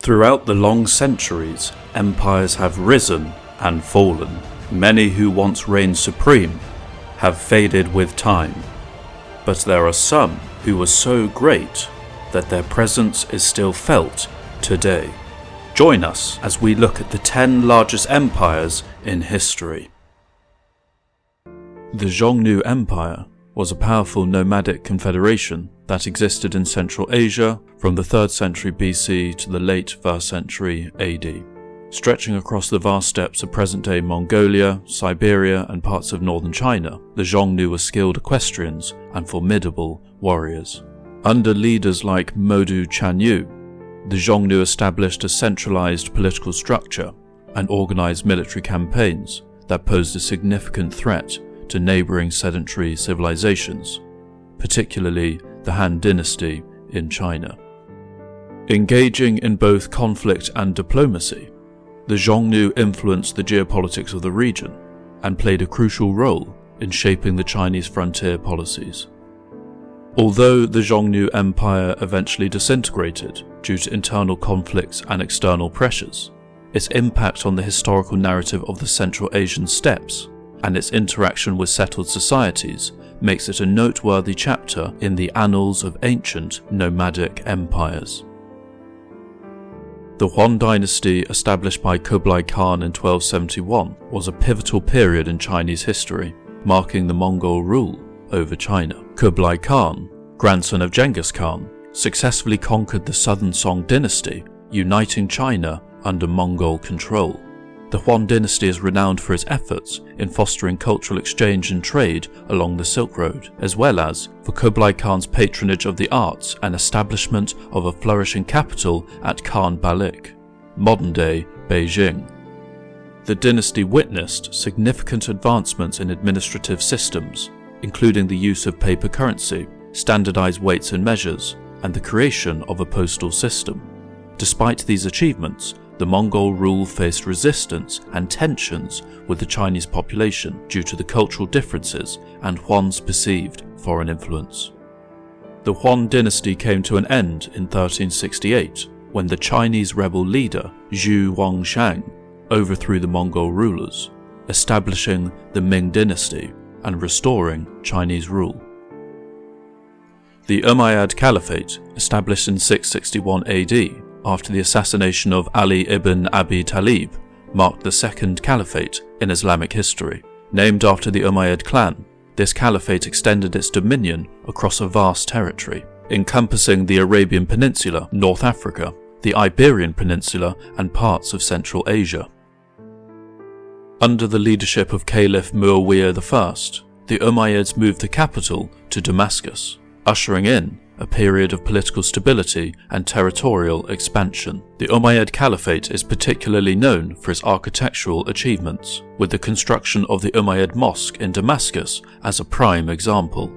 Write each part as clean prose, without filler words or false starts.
Throughout the long centuries, empires have risen and fallen. Many who once reigned supreme have faded with time, but there are some who were so great that their presence is still felt today. Join us as we look at the 10 largest empires in history. The Jeongu Empire was a powerful nomadic confederation that existed in Central Asia from the 3rd century BC to the late 1st century AD. Stretching across the vast steppes of present-day Mongolia, Siberia and parts of northern China, the Jeongu were skilled equestrians and formidable warriors. Under leaders like Modu Chanyu, the Jeongu established a centralized political structure and organized military campaigns that posed a significant threat to neighboring sedentary civilizations, particularly the Han Dynasty in China. Engaging in both conflict and diplomacy, the Jeongu influenced the geopolitics of the region and played a crucial role in shaping the Chinese frontier policies. Although the Jeongu Empire eventually disintegrated due to internal conflicts and external pressures, its impact on the historical narrative of the Central Asian steppes and its interaction with settled societies makes it a noteworthy chapter in the annals of ancient nomadic empires. The Juan Dynasty, established by Kublai Khan in 1271, was a pivotal period in Chinese history, marking the Mongol rule over China. Kublai Khan, grandson of Genghis Khan, successfully conquered the southern Song dynasty, uniting China under Mongol control. The Juan Dynasty is renowned for its efforts in fostering cultural exchange and trade along the Silk Road, as well as for Kublai Khan's patronage of the arts and establishment of a flourishing capital at Khan Balik, modern-day Beijing. The dynasty witnessed significant advancements in administrative systems, including the use of paper currency, standardized weights and measures, and the creation of a postal system. Despite these achievements, the Mongol rule faced resistance and tensions with the Chinese population due to the cultural differences and Huan's perceived foreign influence. The Juan dynasty came to an end in 1368 when the Chinese rebel leader Zhu Huangshang overthrew the Mongol rulers, establishing the Ming dynasty and restoring Chinese rule. The Umayyad Caliphate, established in 661 AD, after the assassination of Ali ibn Abi Talib, marked the second caliphate in Islamic history. Named after the Umayyad clan, this caliphate extended its dominion across a vast territory, encompassing the Arabian Peninsula, North Africa, the Iberian Peninsula and parts of Central Asia. Under the leadership of Caliph Muawiyah I, the Umayyads moved the capital to Damascus, ushering in a period of political stability and territorial expansion. The Umayyad Caliphate is particularly known for its architectural achievements, with the construction of the Umayyad Mosque in Damascus as a prime example.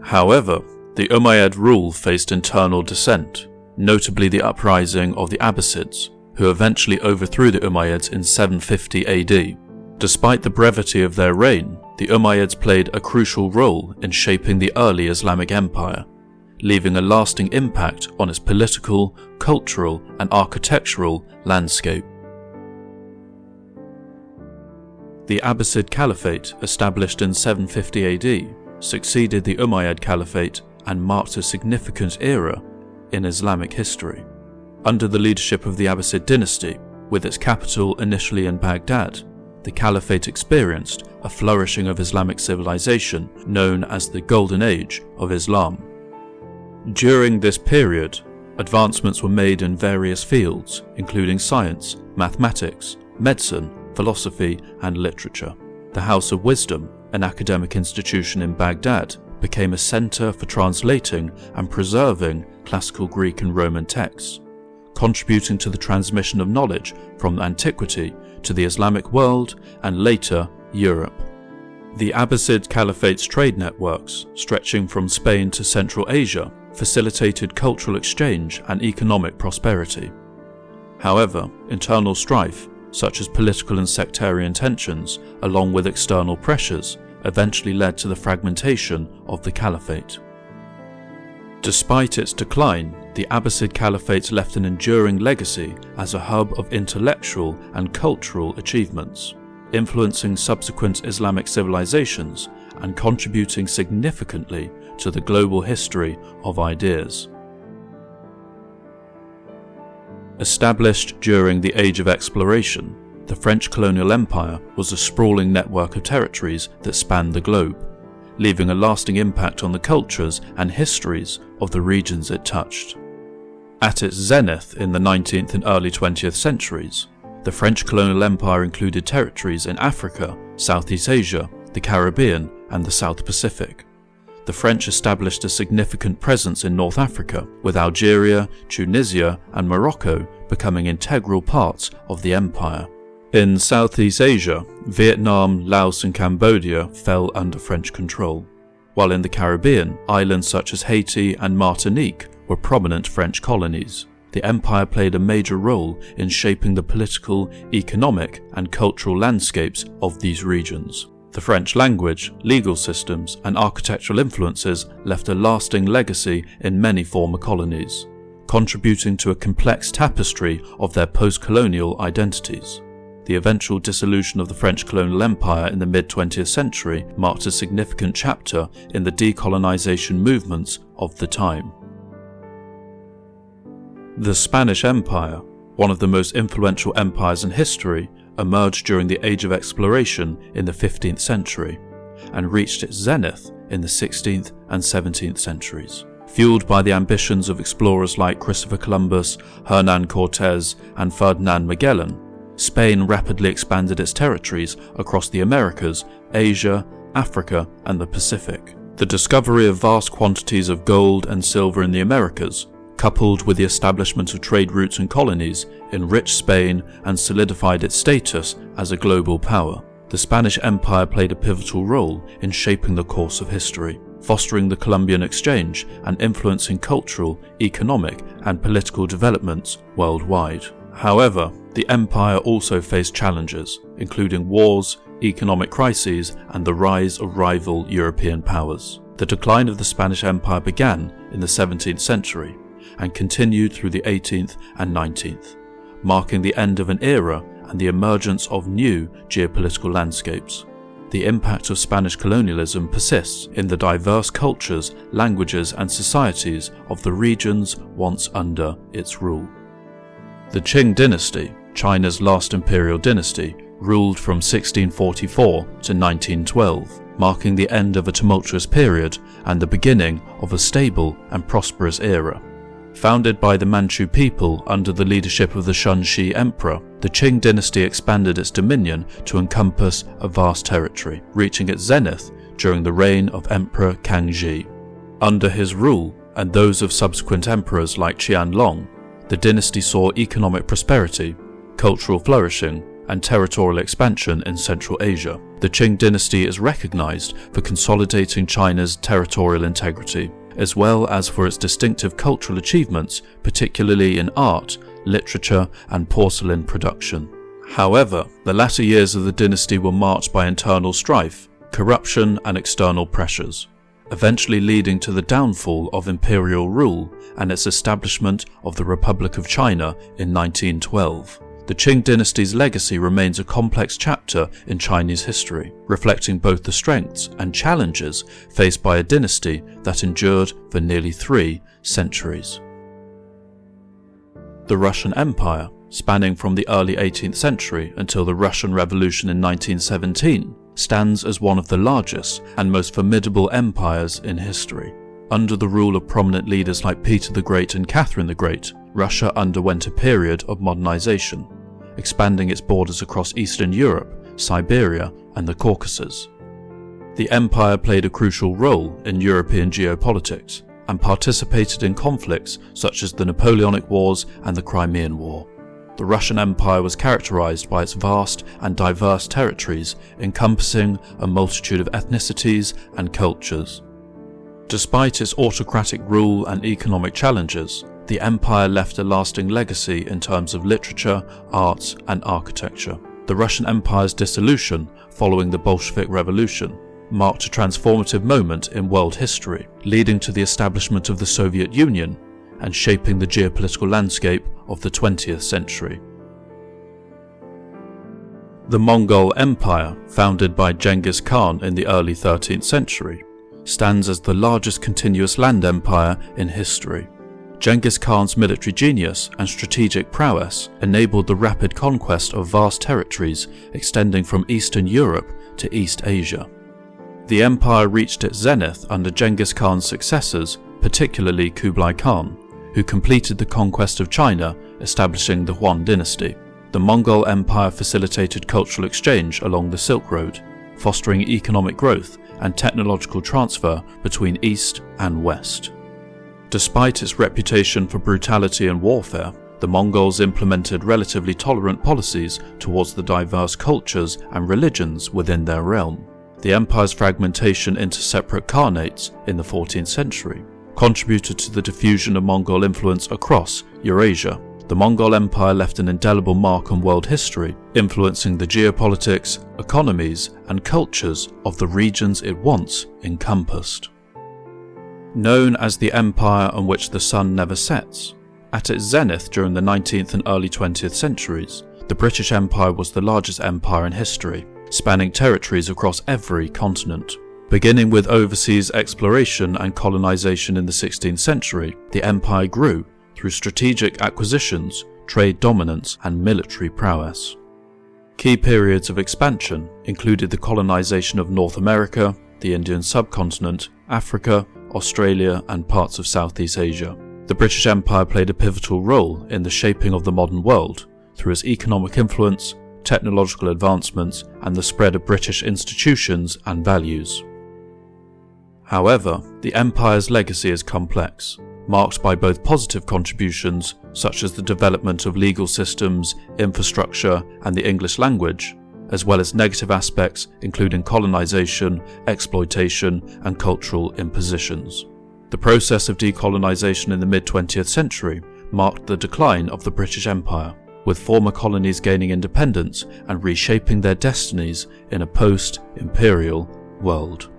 However, the Umayyad rule faced internal dissent, notably the uprising of the Abbasids, who eventually overthrew the Umayyads in 750 AD. Despite the brevity of their reign, the Umayyads played a crucial role in shaping the early Islamic empire, leaving a lasting impact on its political, cultural, and architectural landscape. The Abbasid Caliphate, established in 750 AD, succeeded the Umayyad Caliphate and marked a significant era in Islamic history. Under the leadership of the Abbasid dynasty, with its capital initially in Baghdad, the Caliphate experienced a flourishing of Islamic civilization known as the Golden Age of Islam. During this period, advancements were made in various fields, including science, mathematics, medicine, philosophy, and literature. The House of Wisdom, an academic institution in Baghdad, became a center for translating and preserving classical Greek and Roman texts, contributing to the transmission of knowledge from antiquity to the Islamic world and later Europe. The Abbasid Caliphate's trade networks, stretching from Spain to Central Asia, facilitated cultural exchange and economic prosperity. However, internal strife, such as political and sectarian tensions, along with external pressures, eventually led to the fragmentation of the caliphate. Despite its decline, the Abbasid Caliphate left an enduring legacy as a hub of intellectual and cultural achievements, influencing subsequent Islamic civilizations and contributing significantly to the global history of ideas. Established during the Age of Exploration, the French Colonial Empire was a sprawling network of territories that spanned the globe, leaving a lasting impact on the cultures and histories of the regions it touched. At its zenith in the 19th and early 20th centuries, the French Colonial Empire included territories in Africa, Southeast Asia, the Caribbean, and the South Pacific. The French established a significant presence in North Africa, with Algeria, Tunisia, and Morocco becoming integral parts of the empire. In Southeast Asia, Vietnam, Laos, and Cambodia fell under French control, while in the Caribbean, islands such as Haiti and Martinique were prominent French colonies. The empire played a major role in shaping the political, economic, and cultural landscapes of these regions. The French language, legal systems, and architectural influences left a lasting legacy in many former colonies, contributing to a complex tapestry of their post-colonial identities. The eventual dissolution of the French colonial empire in the mid-20th century marked a significant chapter in the decolonization movements of the time. The Spanish Empire, one of the most influential empires in history, emerged during the Age of Exploration in the 15th century and reached its zenith in the 16th and 17th centuries. Fueled by the ambitions of explorers like Christopher Columbus, Hernan Cortés, and Ferdinand Magellan, Spain rapidly expanded its territories across the Americas, Asia, Africa, and the Pacific. The discovery of vast quantities of gold and silver in the Americas, coupled with the establishment of trade routes and colonies, enriched Spain and solidified its status as a global power. The Spanish Empire played a pivotal role in shaping the course of history, fostering the Columbian exchange and influencing cultural, economic, and political developments worldwide. However, the empire also faced challenges, including wars, economic crises, and the rise of rival European powers. The decline of the Spanish Empire began in the 17th century and continued through the 18th and 19th, marking the end of an era and the emergence of new geopolitical landscapes. The impact of Spanish colonialism persists in the diverse cultures, languages, and societies of the regions once under its rule. The Ching Dynasty, China's last imperial dynasty, ruled from 1644 to 1912, marking the end of a tumultuous period and the beginning of a stable and prosperous era. Founded by the Manchu people under the leadership of the Shunxi Emperor, the Qing dynasty expanded its dominion to encompass a vast territory, reaching its zenith during the reign of Emperor Kangxi. Under his rule, and those of subsequent emperors like Qianlong, the dynasty saw economic prosperity, cultural flourishing, and territorial expansion in Central Asia. The Qing dynasty is recognized for consolidating China's territorial integrity, as well as for its distinctive cultural achievements, particularly in art, literature, and porcelain production. However, the latter years of the dynasty were marked by internal strife, corruption, and external pressures, eventually leading to the downfall of imperial rule and its establishment of the Republic of China in 1912. The Qing dynasty's legacy remains a complex chapter in Chinese history, reflecting both the strengths and challenges faced by a dynasty that endured for nearly 3 centuries. The Russian Empire, spanning from the early 18th century until the Russian Revolution in 1917, stands as one of the largest and most formidable empires in history. Under the rule of prominent leaders like Peter the Great and Catherine the Great, Russia underwent a period of modernization, expanding its borders across Eastern Europe, Siberia, and the Caucasus. The empire played a crucial role in European geopolitics and participated in conflicts such as the Napoleonic Wars and the Crimean War. The Russian Empire was characterized by its vast and diverse territories encompassing a multitude of ethnicities and cultures. Despite its autocratic rule and economic challenges, the empire left a lasting legacy in terms of literature, arts, and architecture. The Russian Empire's dissolution following the Bolshevik Revolution marked a transformative moment in world history, leading to the establishment of the Soviet Union and shaping the geopolitical landscape of the 20th century. The Mongol Empire, founded by Genghis Khan in the early 13th century, stands as the largest continuous land empire in history. Genghis Khan's military genius and strategic prowess enabled the rapid conquest of vast territories extending from Eastern Europe to East Asia. The empire reached its zenith under Genghis Khan's successors, particularly Kublai Khan, who completed the conquest of China, establishing the Juan Dynasty. The Mongol Empire facilitated cultural exchange along the Silk Road, fostering economic growth and technological transfer between East and West. Despite its reputation for brutality and warfare, the Mongols implemented relatively tolerant policies towards the diverse cultures and religions within their realm. The empire's fragmentation into separate khanates in the 14th century contributed to the diffusion of Mongol influence across Eurasia. The Mongol Empire left an indelible mark on world history, influencing the geopolitics, economies, and cultures of the regions it once encompassed. Known as the Empire on which the sun never sets, at its zenith during the 19th and early 20th centuries, the British Empire was the largest empire in history, spanning territories across every continent. Beginning with overseas exploration and colonization in the 16th century, the empire grew through strategic acquisitions, trade dominance, and military prowess. Key periods of expansion included the colonization of North America, the Indian subcontinent, Africa, Australia, and parts of Southeast Asia. The British Empire played a pivotal role in the shaping of the modern world through its economic influence, technological advancements, and the spread of British institutions and values. However, the empire's legacy is complex, marked by both positive contributions, such as the development of legal systems, infrastructure, and the English language, as well as negative aspects including colonization, exploitation, and cultural impositions. The process of decolonization in the mid-20th century marked the decline of the British Empire, with former colonies gaining independence and reshaping their destinies in a post-imperial world.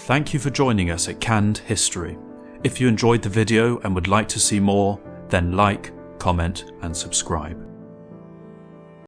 Thank you for joining us at Canned History. If you enjoyed the video and would like to see more, then like, comment, and subscribe.